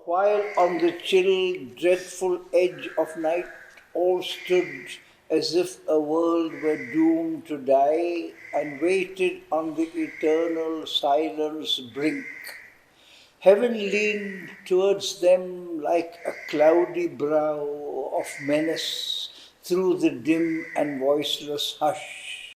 While on the chill, dreadful edge of night, all stood as if a world were doomed to die and waited on the eternal silence brink. Heaven leaned towards them like a cloudy brow of menace through the dim and voiceless hush.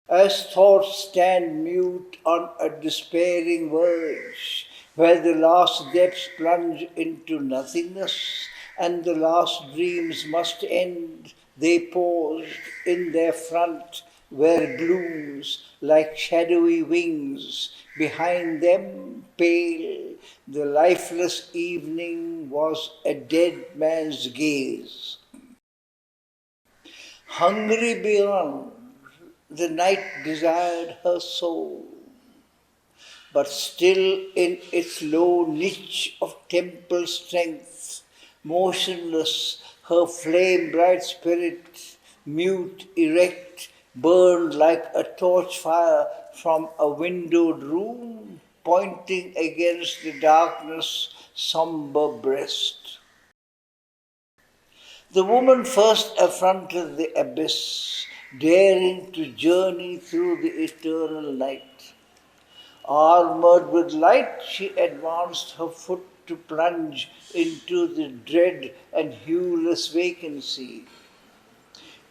As thoughts stand mute on a despairing verge, where the last depths plunge into nothingness and the last dreams must end, they paused in their front where glooms like shadowy wings. Behind them, pale, the lifeless evening was a dead man's gaze. Hungry beyond, the night desired her soul, but still in its low niche of temple strength, motionless, her flame-bright spirit, mute, erect, burned like a torch fire from a windowed room, pointing against the darkness' somber breast. The woman first affronted the abyss, daring to journey through the eternal night. Armored with light, she advanced her foot to plunge into the dread and hueless vacancy.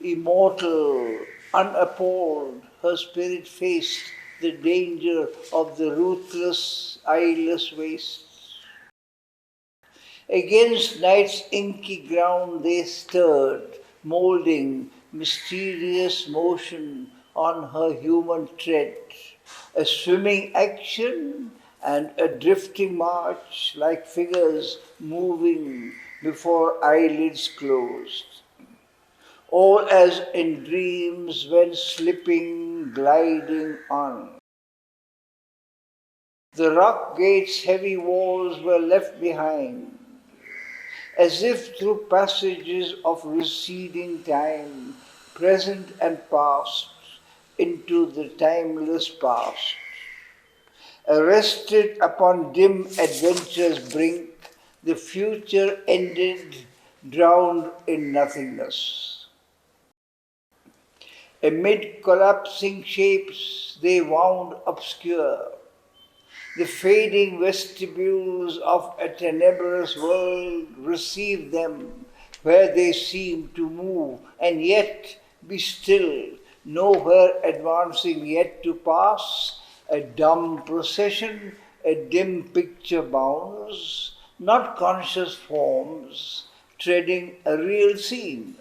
Immortal, unappalled, her spirit faced the danger of the ruthless, eyeless wastes. Against night's inky ground they stirred, moulding mysterious motion on her human tread, a swimming action and a drifting march like figures moving before eyelids closed. All as in dreams when slipping, gliding on. The rock gate's heavy walls were left behind, as if through passages of receding time, present and past, into the timeless past. Arrested upon dim adventure's brink, the future ended, drowned in nothingness. Amid collapsing shapes, they wound obscure. The fading vestibules of a tenebrous world received them where they seemed to move and yet be still, nowhere advancing yet to pass, a dumb procession, a dim picture bounds, not conscious forms, treading a real scene.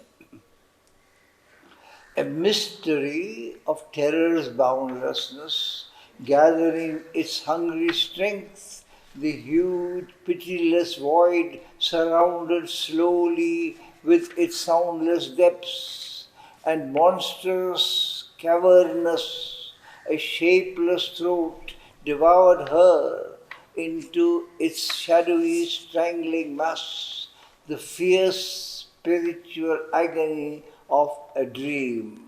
A mystery of terror's boundlessness, gathering its hungry strength, the huge, pitiless void surrounded slowly with its soundless depths, and monstrous, cavernous, a shapeless throat devoured her into its shadowy, strangling mass, the fierce spiritual agony of a dream.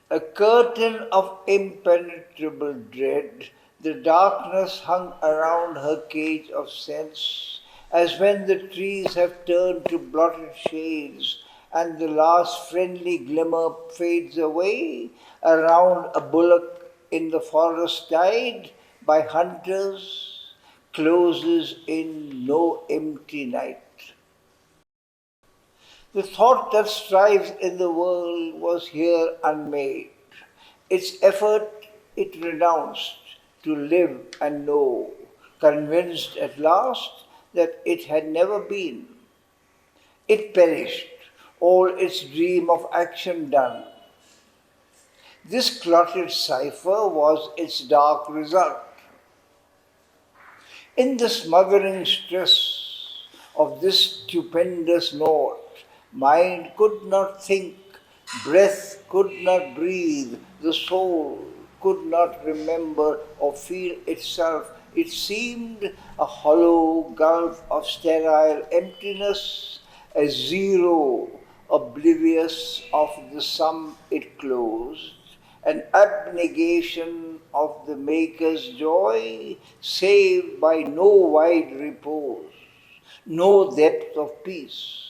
A curtain of impenetrable dread, the darkness hung around her cage of sense, as when the trees have turned to blotted shades and the last friendly glimmer fades away around a bullock in the forest tied by hunters, closes in no empty night. The thought that strives in the world was here unmade. Its effort it renounced to live and know, convinced at last that it had never been. It perished, all its dream of action done. This clotted cipher was its dark result. In the smothering stress of this stupendous note, mind could not think, breath could not breathe, the soul could not remember or feel itself. It seemed a hollow gulf of sterile emptiness, a zero oblivious of the sum it closed, an abnegation of the Maker's joy, save by no wide repose, no depth of peace.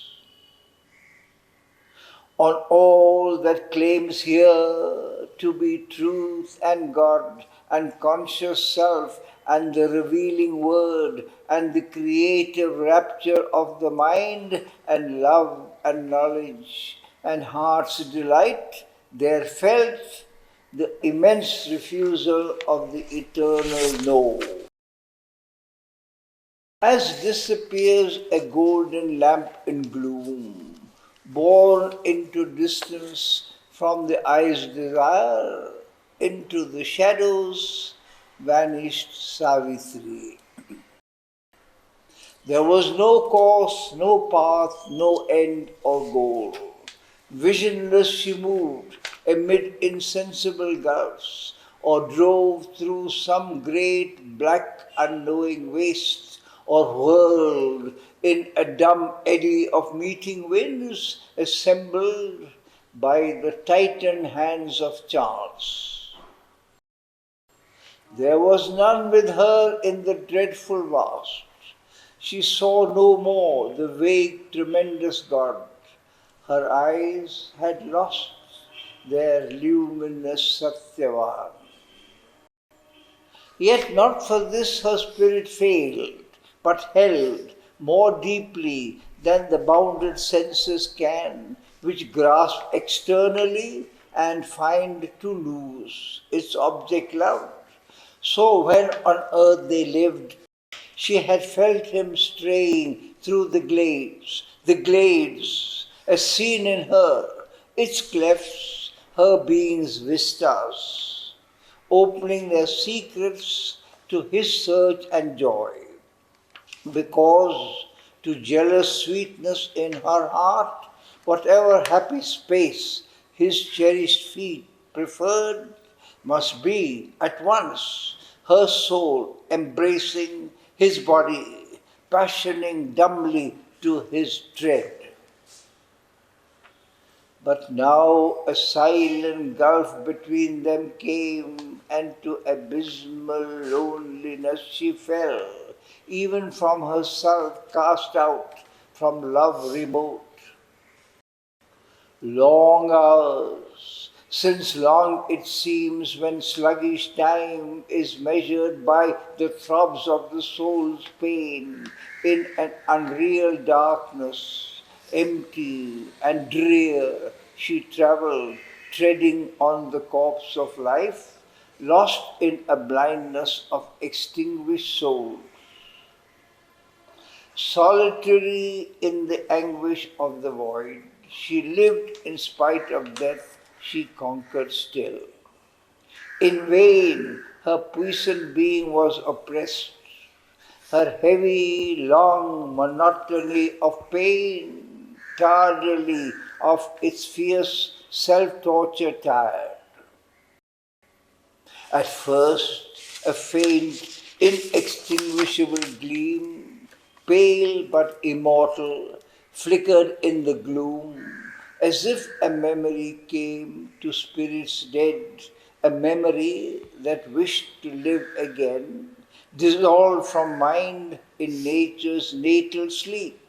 On all that claims here to be truth and God and conscious self and the revealing word and the creative rapture of the mind and love and knowledge and heart's delight, there felt the immense refusal of the eternal no. As disappears a golden lamp in gloom, borne into distance from the eye's desire, into the shadows vanished Savitri. There was no course, no path, no end or goal. Visionless she moved amid insensible gulfs, or drove through some great black unknowing waste, or whirled in a dumb eddy of meeting winds assembled by the tightened hands of chance. There was none with her in the dreadful vast. She saw no more the vague, tremendous God. Her eyes had lost their luminous Satyavan. Yet not for this her spirit failed, but held more deeply than the bounded senses can, which grasp externally and find to lose its object loved. So when on earth they lived, she had felt him straying through the glades, as seen in her, its clefts, her being's vistas, opening their secrets to his search and joy. Because to jealous sweetness in her heart, whatever happy space his cherished feet preferred, must be at once her soul embracing his body, passioning dumbly to his tread. But now a silent gulf between them came, and to abysmal loneliness she fell, even from herself cast out, from love remote. Long hours, since long it seems when sluggish time is measured by the throbs of the soul's pain, in an unreal darkness, empty and drear, she travelled, treading on the corpse of life, lost in a blindness of extinguished souls. Solitary in the anguish of the void, she lived in spite of death, she conquered still. In vain her puissant being was oppressed, her heavy, long monotony of pain, tardily of its fierce self-torture tired. At first, a faint, inextinguishable gleam, pale but immortal, flickered in the gloom, as if a memory came to spirits dead, a memory that wished to live again, dissolved from mind in nature's natal sleep.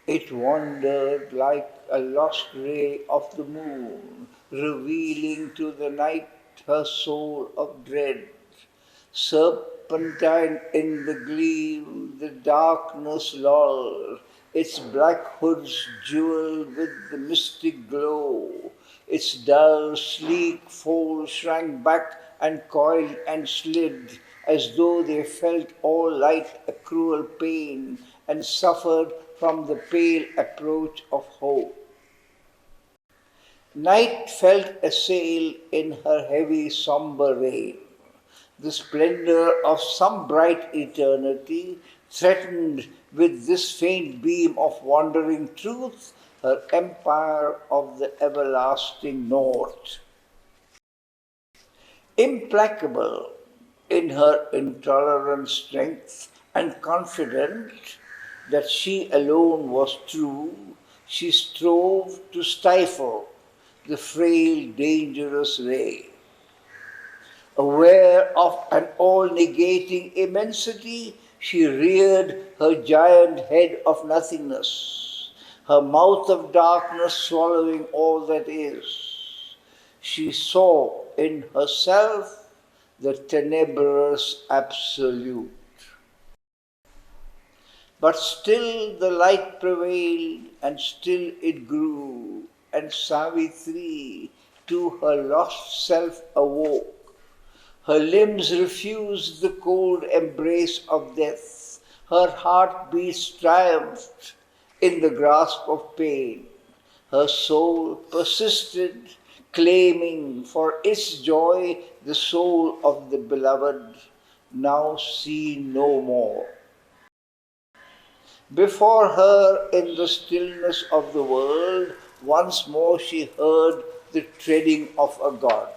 It wandered like a lost ray of the moon, revealing to the night her soul of dread. Serpentine in the gleam, the darkness lulled, its black hoods jeweled with the mystic glow. Its dull, sleek folds shrank back and coiled and slid, as though they felt all light a cruel pain and suffered from the pale approach of hope. Night felt a sail in her heavy, sombre reign. The splendor of some bright eternity threatened with this faint beam of wandering truth her empire of the everlasting north. Implacable in her intolerant strength and confident that she alone was true, she strove to stifle the frail, dangerous ray. Aware of an all-negating immensity, she reared her giant head of nothingness, her mouth of darkness swallowing all that is. She saw in herself the tenebrous absolute. But still the light prevailed, and still it grew, and Savitri to her lost self awoke. Her limbs refused the cold embrace of death. Her heartbeats triumphed in the grasp of pain. Her soul persisted, claiming for its joy the soul of the beloved, now seen no more. Before her, in the stillness of the world, once more she heard the treading of a god.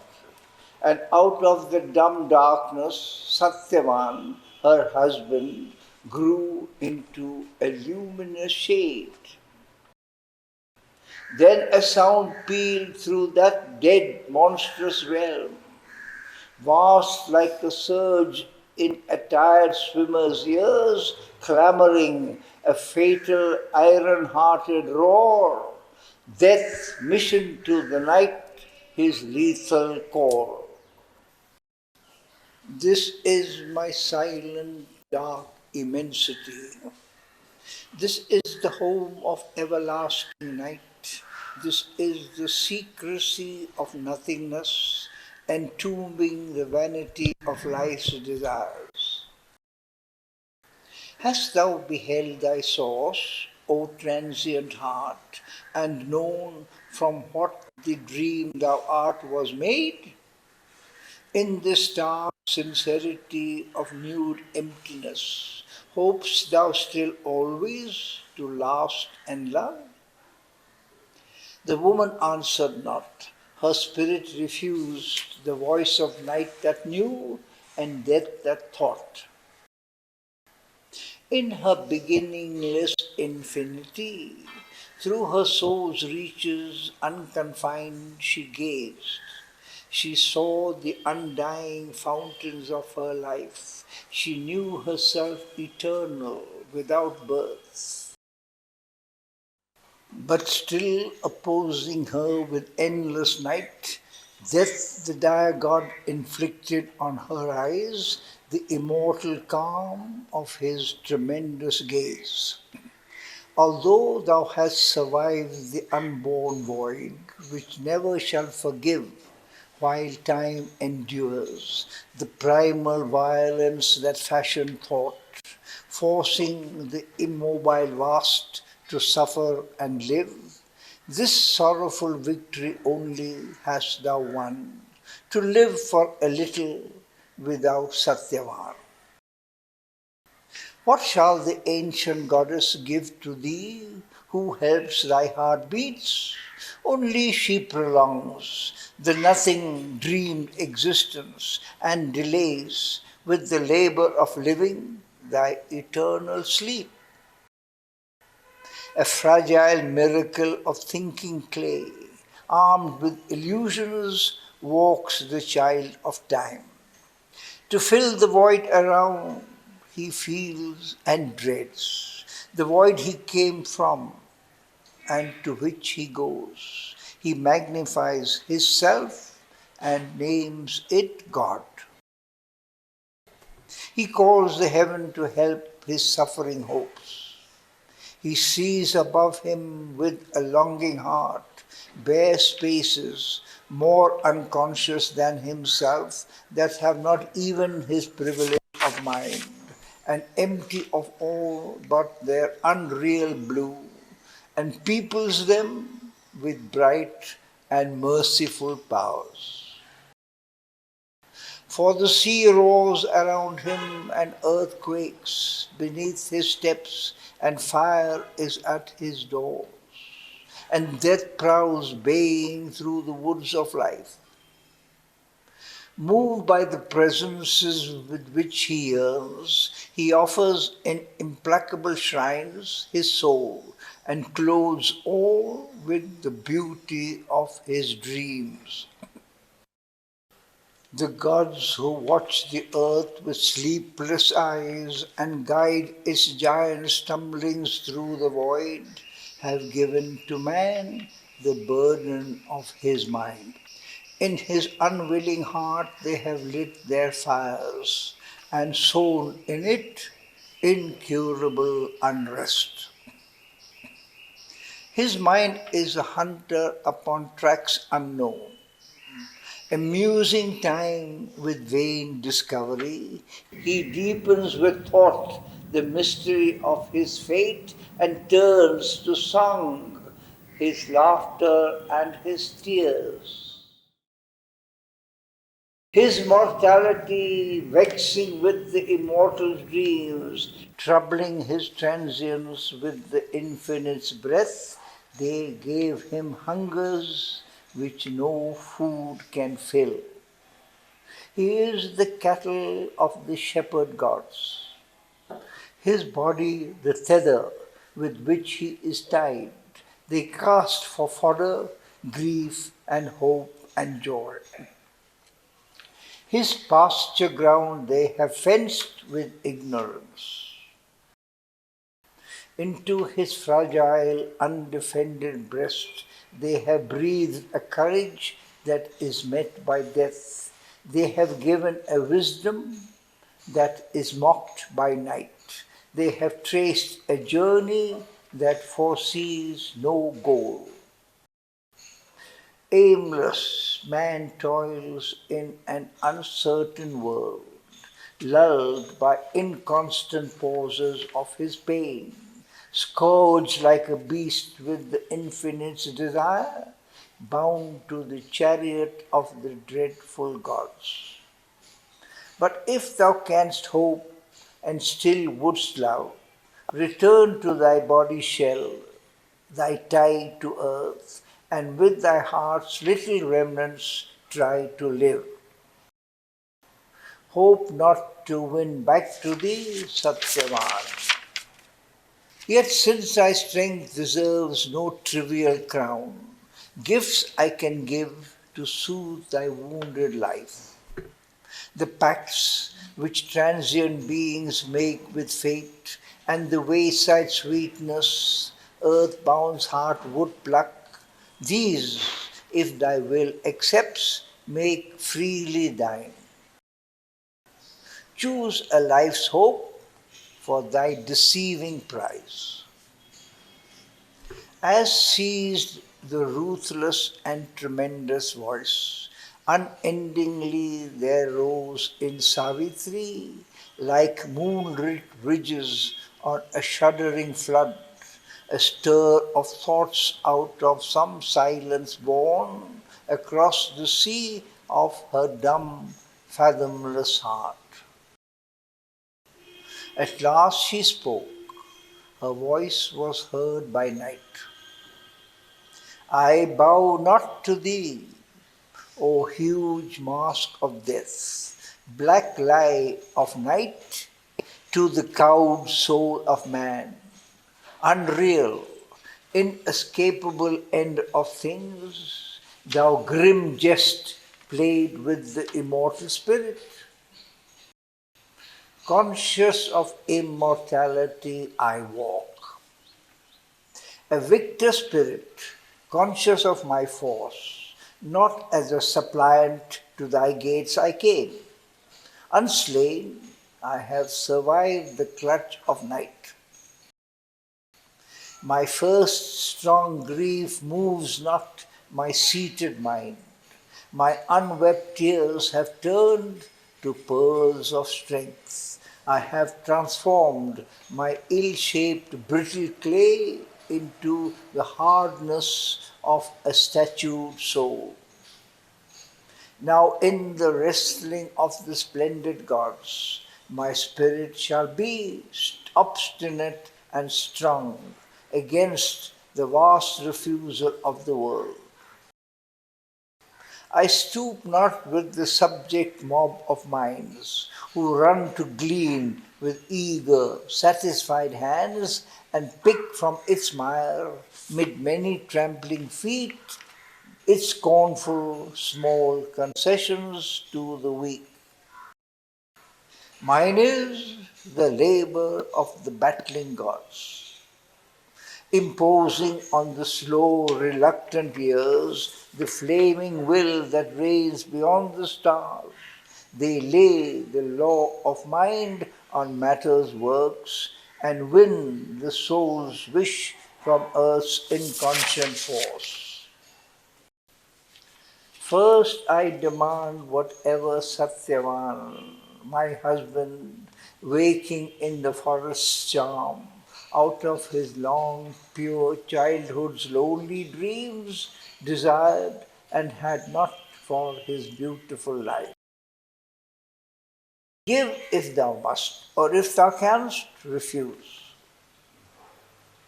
And out of the dumb darkness, Satyavan, her husband, grew into a luminous shade. Then a sound pealed through that dead, monstrous realm, vast like a surge in a tired swimmer's ears, clamoring a fatal iron-hearted roar, death's mission to the night, his lethal call. This is my silent, dark immensity. This is the home of everlasting night. This is the secrecy of nothingness, entombing the vanity of life's desires. Hast thou beheld thy source, O transient heart, and known from what the dream thou art was made? In this dark sincerity of nude emptiness, hopest thou still always to last and love? The woman answered not. Her spirit refused the voice of night that knew and death that thought. In her beginningless infinity, through her soul's reaches unconfined she gazed. She saw the undying fountains of her life. She knew herself eternal, without birth. But still opposing her with endless night, death the dire god inflicted on her eyes the immortal calm of his tremendous gaze. Although thou hast survived the unborn void, which never shall forgive while time endures, the primal violence that fashioned thought, forcing the immobile vast to suffer and live, this sorrowful victory only hast thou won, to live for a little without Satyavan. What shall the ancient goddess give to thee who helps thy heartbeats? Only she prolongs the nothing dreamed existence and delays with the labor of living thy eternal sleep. A fragile miracle of thinking clay, armed with illusions, walks the child of time. To fill the void around, he feels and dreads the void he came from and to which he goes. He magnifies his self and names it God. He calls the heaven to help his suffering hopes. He sees above him with a longing heart bare spaces more unconscious than himself that have not even his privilege of mind, and empty of all but their unreal blue, and peoples them with bright and merciful powers. For the sea roars around him and earth quakes beneath his steps, and fire is at his doors, and death prowls baying through the woods of life. Moved by the presences with which he yearns, he offers in implacable shrines his soul and clothes all with the beauty of his dreams. The gods who watch the earth with sleepless eyes and guide its giant stumblings through the void have given to man the burden of his mind. In his unwilling heart they have lit their fires and sown in it incurable unrest. His mind is a hunter upon tracks unknown, amusing time with vain discovery. He deepens with thought the mystery of his fate and turns to song his laughter and his tears. His mortality vexing with the immortal dreams, troubling his transience with the infinite's breath, they gave him hungers which no food can fill. He is the cattle of the shepherd gods, his body the tether with which he is tied. They cast for fodder grief and hope and joy. His pasture ground they have fenced with ignorance. Into his fragile, undefended breast they have breathed a courage that is met by death. They have given a wisdom that is mocked by night. They have traced a journey that foresees no goal. Aimless man toils in an uncertain world, lulled by inconstant pauses of his pain, scourged like a beast with the infinite's desire, bound to the chariot of the dreadful gods. But if thou canst hope and still wouldst love, return to thy body shell, thy tie to earth, and with thy heart's little remnants try to live. Hope not to win back to thee Satyavan. Yet since thy strength deserves no trivial crown, gifts I can give to soothe thy wounded life. The pacts which transient beings make with fate, and the wayside sweetness earthbound's heart would pluck, these, if thy will accepts, make freely thine. Choose a life's hope for thy deceiving prize. As ceased the ruthless and tremendous voice, unendingly there rose in Savitri, like moonlit ridges on a shuddering flood, a stir of thoughts out of some silence born across the sea of her dumb, fathomless heart. At last she spoke. Her voice was heard by night. I bow not to thee, O huge mask of death, black lie of night, to the cowed soul of man, unreal, inescapable end of things, thou grim jest played with the immortal spirit. Conscious of immortality I walk, a victor spirit, conscious of my force, not as a suppliant to thy gates I came. Unslain, I have survived the clutch of night. My first strong grief moves not my seated mind. My unwept tears have turned to pearls of strength. I have transformed my ill-shaped brittle clay into the hardness of a statued soul. Now in the wrestling of the splendid gods, my spirit shall be obstinate and strong against the vast refusal of the world. I stoop not with the subject mob of minds who run to glean with eager, satisfied hands and pick from its mire, mid many trampling feet, its scornful small concessions to the weak. Mine is the labor of the battling gods, imposing on the slow, reluctant years the flaming will that reigns beyond the stars. They lay the law of mind on matter's works and win the soul's wish from earth's inconscient force. First I demand whatever Satyavan, my husband, waking in the forest's charm, out of his long, pure childhood's lonely dreams, desired and had not for his beautiful life. Give if thou must, or if thou canst, refuse.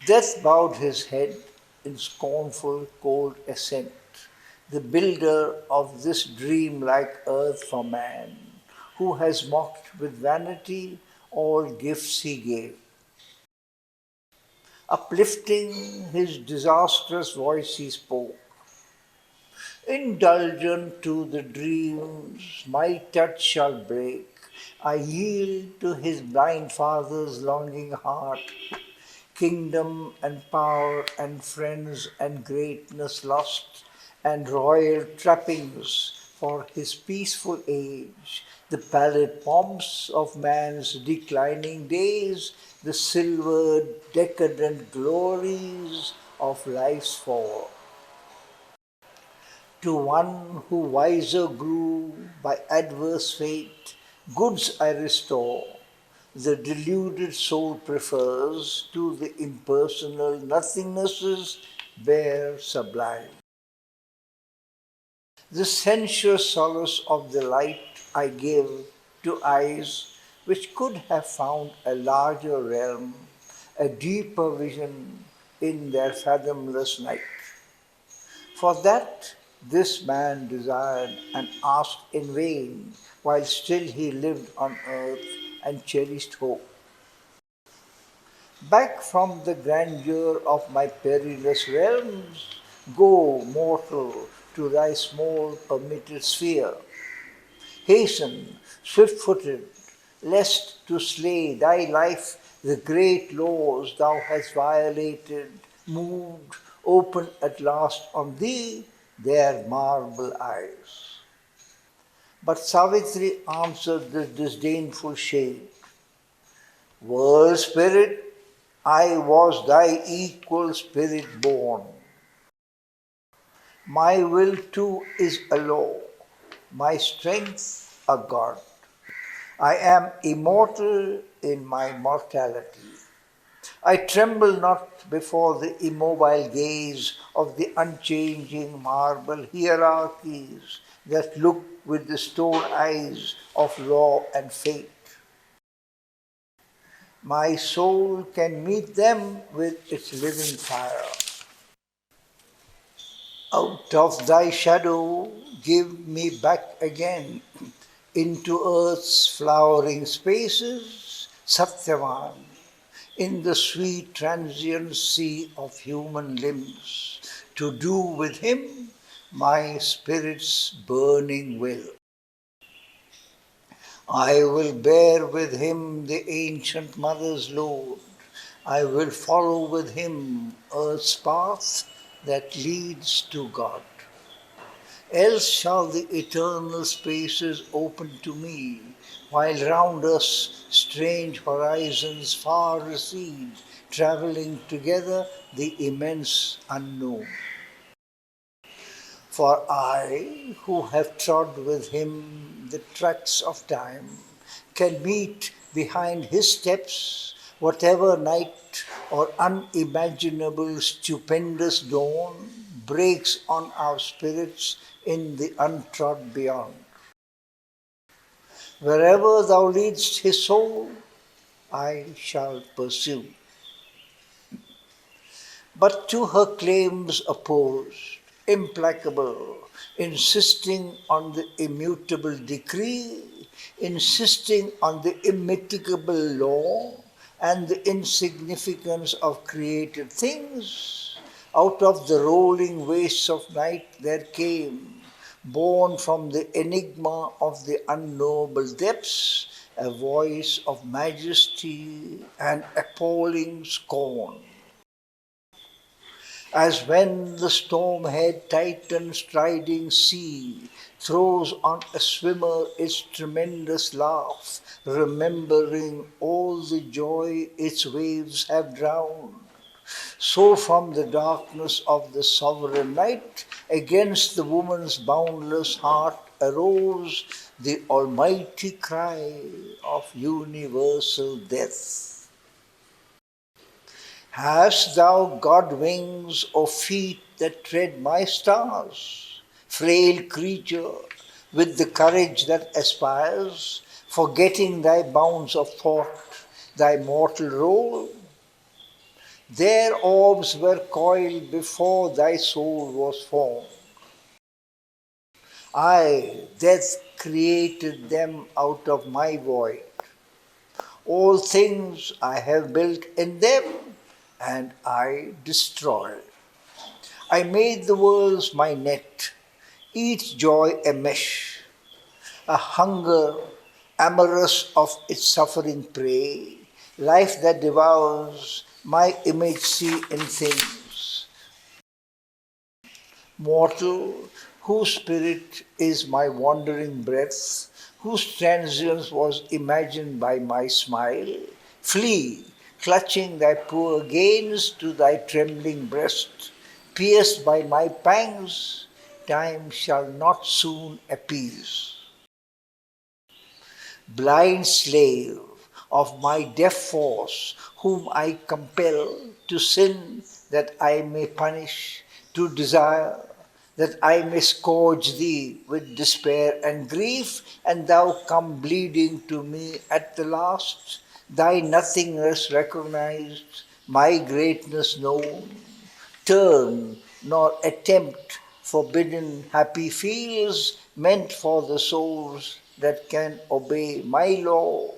Death bowed his head in scornful, cold assent, the builder of this dream-like earth for man, who has mocked with vanity all gifts he gave. Uplifting his disastrous voice he spoke, indulgent to the dreams my touch shall break. I yield to his blind father's longing heart, kingdom and power and friends and greatness lost, and royal trappings for his peaceful age, the pallid pomps of man's declining days, the silvered decadent glories of life's fall. To one who wiser grew by adverse fate, goods I restore. The deluded soul prefers to the impersonal nothingnesses bare sublime. The sensuous solace of the light I give to eyes which could have found a larger realm, a deeper vision in their fathomless night. For that this man desired and asked in vain, while still he lived on earth and cherished hope. Back from the grandeur of my perilous realms, go, mortal, to thy small permitted sphere. Hasten, swift footed, lest to slay thy life the great laws thou hast violated, moved, open at last on thee their marble eyes. But Savitri answered the disdainful shade, World spirit, I was thy equal spirit born. My will too is a law, my strength a god. I am immortal in my mortality. I tremble not before the immobile gaze of the unchanging marble hierarchies that look with the stone eyes of law and fate. My soul can meet them with its living fire. Out of thy shadow give me back again into earth's flowering spaces, Satyavan, in the sweet transient sea of human limbs, to do with him my spirit's burning will. I will bear with him the ancient mother's load. I will follow with him earth's path that leads to God. Else shall the eternal spaces open to me, while round us strange horizons far recede, travelling together the immense unknown. For I, who have trod with him the tracks of time, can meet behind his steps whatever night or unimaginable stupendous dawn breaks on our spirits in the untrod beyond. Wherever thou leadst his soul, I shall pursue. But to her claims opposed, implacable, insisting on the immutable decree, insisting on the immitigable law and the insignificance of created things, Out of the rolling wastes of night there came, born from the enigma of the unknowable depths, a voice of majesty and appalling scorn. As when the storm-head Titan striding sea throws on a swimmer its tremendous laugh, remembering all the joy its waves have drowned. So from the darkness of the sovereign night, against the woman's boundless heart arose the almighty cry of universal death. Hast thou God wings or feet that tread my stars? Frail creature, with the courage that aspires, forgetting thy bounds of thought, thy mortal role? Their orbs were coiled before thy soul was formed. I, death, created them out of my void. All things I have built in them, and I destroy. I made the worlds my net, each joy a mesh, a hunger amorous of its suffering prey, life that devours my image see in things. Mortal, whose spirit is my wandering breath, whose transience was imagined by my smile, flee, clutching thy poor gains to thy trembling breast, pierced by my pangs, time shall not soon appease. Blind slave of my deaf force, whom I compel to sin that I may punish, to desire that I may scourge thee with despair and grief, and thou come bleeding to me at the last, thy nothingness recognized, my greatness known. Turn nor attempt forbidden happy fields meant for the souls that can obey my law,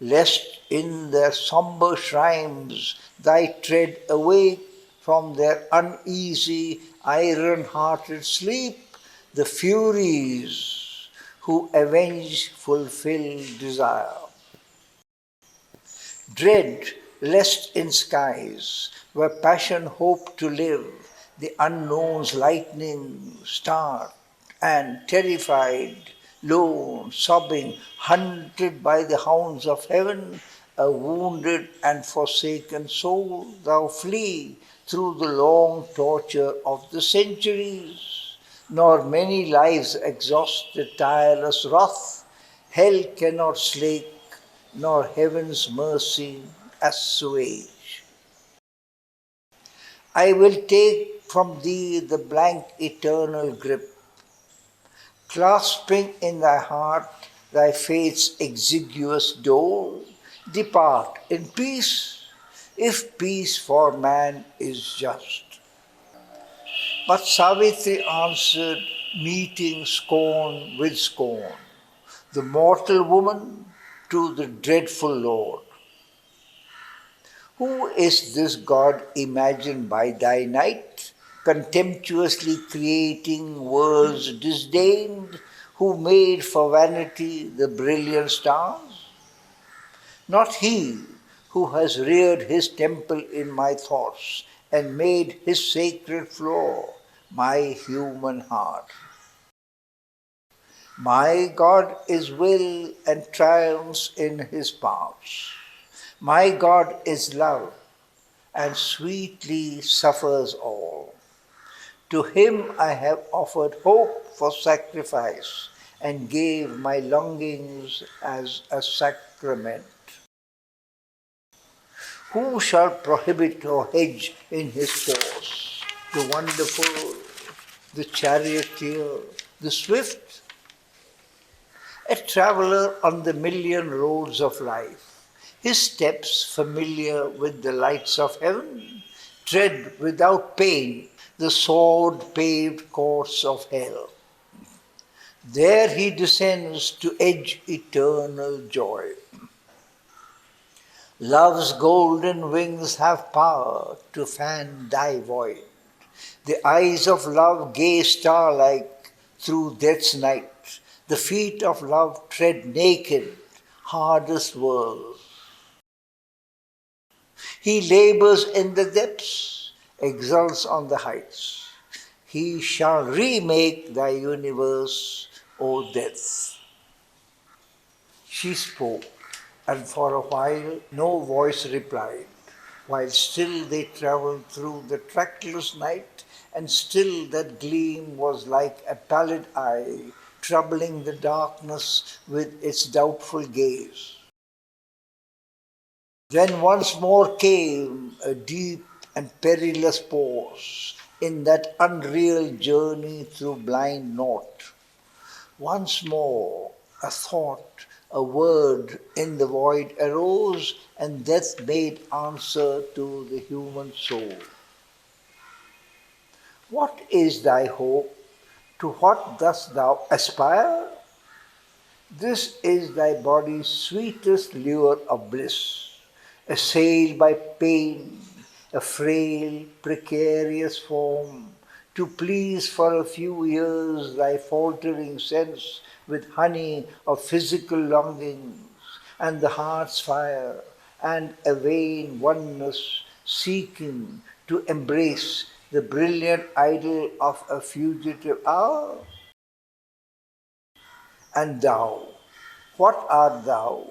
lest in their sombre shrines thy tread awake from their uneasy, iron-hearted sleep, the Furies who avenge fulfilled desire. Dread lest in skies where passion hoped to live, the unknown's lightning start, and terrified, lone, sobbing, hunted by the hounds of heaven, a wounded and forsaken soul, thou flee through the long torture of the centuries, nor many lives exhaust the tireless wrath. Hell cannot slake, nor heaven's mercy assuage. I will take from thee the blank eternal grip, clasping in thy heart thy fate's exiguous dole. Depart in peace, if peace for man is just. But Savitri answered, meeting scorn with scorn, the mortal woman to the dreadful Lord. Who is this God imagined by thy night, contemptuously creating worlds disdained, who made for vanity the brilliant stars? Not he who has reared his temple in my thoughts and made his sacred floor my human heart. My God is will and triumphs in his paths. My God is love and sweetly suffers all. To him I have offered hope for sacrifice and gave my longings as a sacrament. Who shall prohibit or hedge in his course? The wonderful, the charioteer, the swift, a traveler on the million roads of life, his steps familiar with the lights of heaven, tread without pain the sword-paved course of hell. There he descends to edge eternal joy. Love's golden wings have power to fan thy void. The eyes of love gaze star-like through death's night. The feet of love tread naked, hardest world. He labors in the depths, exults on the heights. He shall remake thy universe, O death. She spoke, and for a while no voice replied, while still they travelled through the trackless night, and still that gleam was like a pallid eye, troubling the darkness with its doubtful gaze. Then once more came a deep and perilous pause in that unreal journey through blind naught. Once more a thought, a word in the void arose, and death made answer to the human soul. What is thy hope? To what dost thou aspire? This is thy body's sweetest lure of bliss, assailed by pain, a frail, precarious form, to please for a few years thy faltering sense with honey of physical longings, and the heart's fire, and a vain oneness seeking to embrace the brilliant idol of a fugitive hour? And thou, what art thou,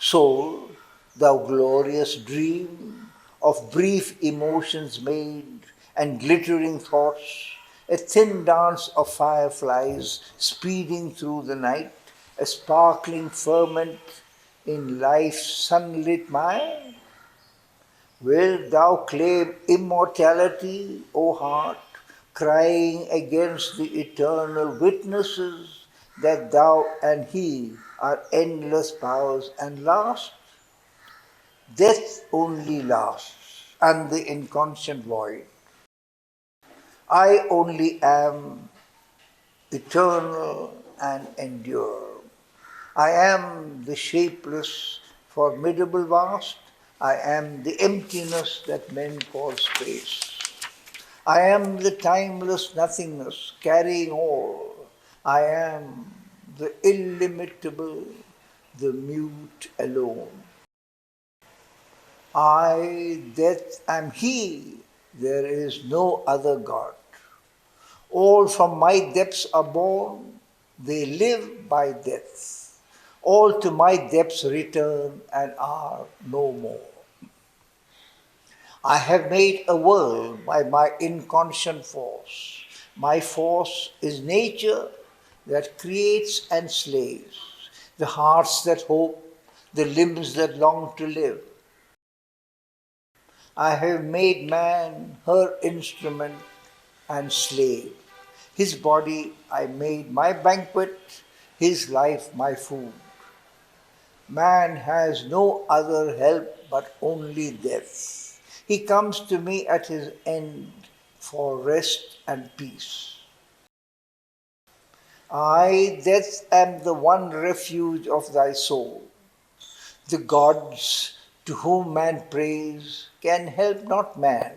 soul, thou glorious dream of brief emotions made and glittering thoughts, a thin dance of fireflies speeding through the night, a sparkling ferment in life's sunlit mire? Wilt thou claim immortality, O heart, crying against the eternal witnesses that thou and he are endless powers and last? Death only lasts, and the inconscient void. I only am eternal and endure. I am the shapeless, formidable vast. I am the emptiness that men call space. I am the timeless nothingness carrying all. I am the illimitable, the mute alone. I, death, am He. There is no other God. All from my depths are born, they live by death. All to my depths return and are no more. I have made a world by my inconscient force. My force is nature that creates and slays, the hearts that hope, the limbs that long to live. I have made man her instrument and slave. His body I made my banquet, his life my food. Man has no other help but only death. He comes to me at his end for rest and peace. I, death, am the one refuge of thy soul. The gods to whom man prays can help not man.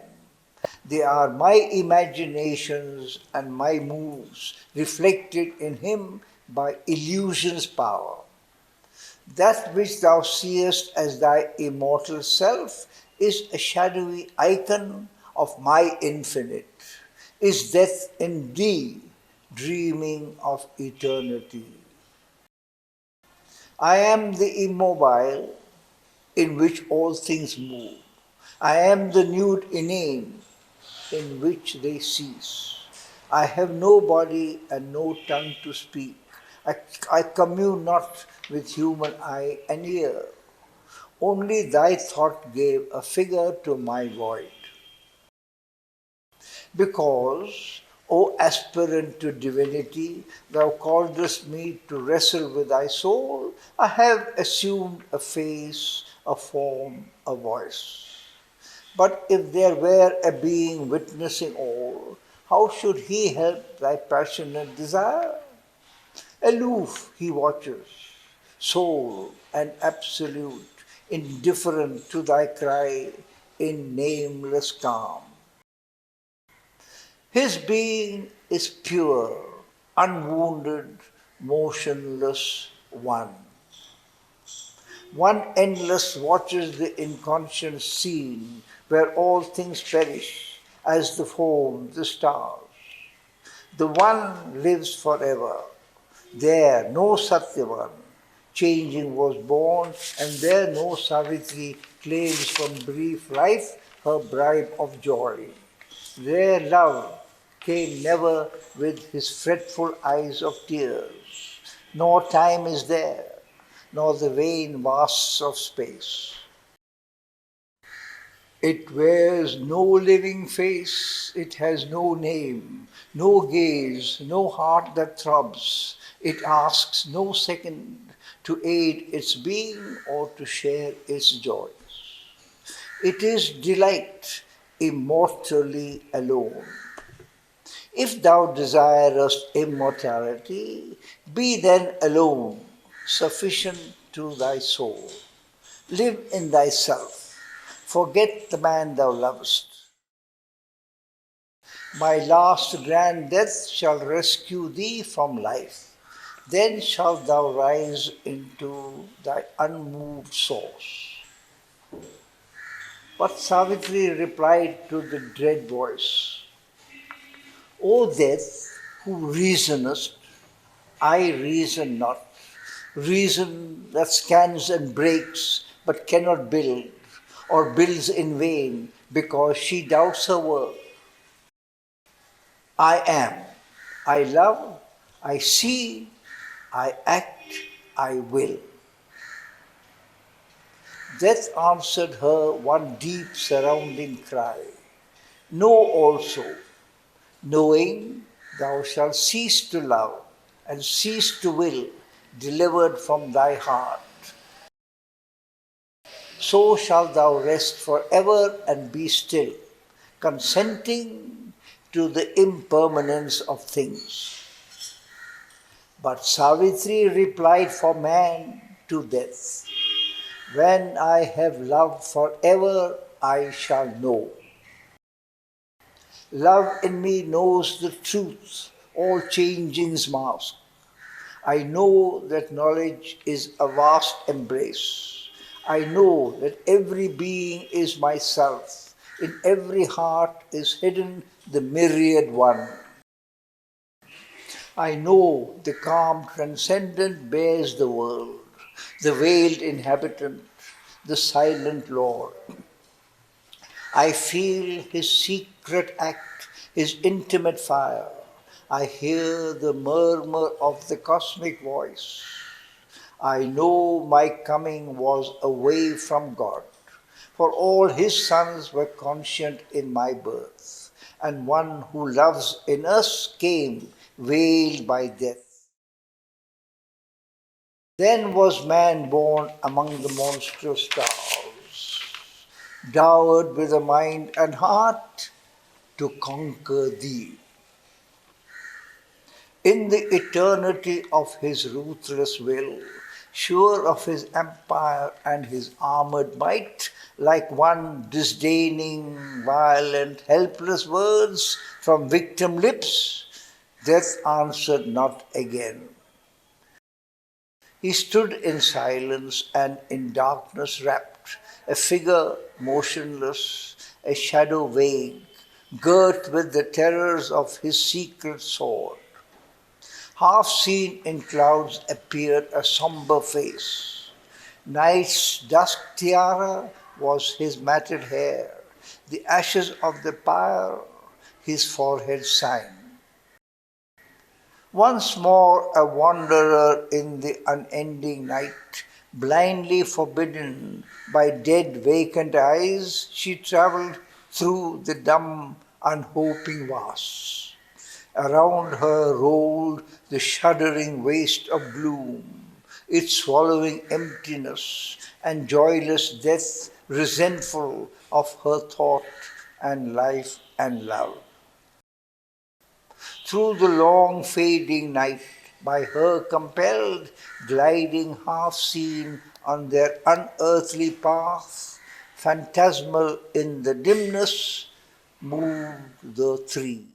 They are my imaginations and my moves reflected in him by illusion's power. That which thou seest as thy immortal self is a shadowy icon of my infinite. Is death in thee, dreaming of eternity? I am the immobile in which all things move. I am the nude inane in which they cease. I have no body and no tongue to speak. I commune not with human eye and ear. Only thy thought gave a figure to my void. Because, O aspirant to divinity, thou calledst me to wrestle with thy soul, I have assumed a face, a form, a voice. But if there were a being witnessing all, how should he help thy passionate desire? Aloof he watches, sole and absolute, indifferent to thy cry in nameless calm. His being is pure, unwounded, motionless one. One endless watches the inconscient scene where all things perish as the foam, the stars. The one lives forever. There no Satyavan, changing was born, and there no Savitri claims from brief life her bribe of joy. There love came never with his fretful eyes of tears, nor time is there, nor the vain vasts of space. It wears no living face, it has no name, no gaze, no heart that throbs. It asks no second to aid its being or to share its joys. It is delight immortally alone. If thou desirest immortality, be then alone, sufficient to thy soul. Live in thyself, forget the man thou lovest. My last grand death shall rescue thee from life. Then shalt thou rise into thy unmoved source. But Savitri replied to the dread voice, O death, who reasonest, I reason not. Reason that scans and breaks but cannot build, or builds in vain because she doubts her worth. I am, I love, I see, I act, I will. Death answered her one deep surrounding cry. Know also, knowing thou shalt cease to love and cease to will, delivered from thy heart. So shalt thou rest forever and be still, consenting to the impermanence of things. But Savitri replied for man to death, when I have loved forever, I shall know. Love in me knows the truth, all changing's mask. I know that knowledge is a vast embrace. I know that every being is myself. In every heart is hidden the myriad one. I know the calm transcendent bears the world, the veiled inhabitant, the silent Lord. I feel his secret act, his intimate fire. I hear the murmur of the cosmic voice. I know my coming was away from God, for all his sons were conscient in my birth, and one who loves in us came veiled by death. Then was man born among the monstrous stars, dowered with a mind and heart to conquer thee. In the eternity of his ruthless will, sure of his empire and his armored might, like one disdaining violent, helpless words from victim lips, death answered not again. He stood in silence and in darkness wrapped, a figure motionless, a shadow vague, girt with the terrors of his secret sword. Half seen in clouds appeared a somber face. Night's dusk tiara was his matted hair, the ashes of the pyre his forehead sign. Once more a wanderer in the unending night, blindly forbidden by dead vacant eyes, she travelled through the dumb unhoping vasts. Around her rolled the shuddering waste of gloom, its swallowing emptiness and joyless death, resentful of her thought and life and love. Through the long fading night, by her compelled, gliding half seen on their unearthly path, phantasmal in the dimness, moved the three.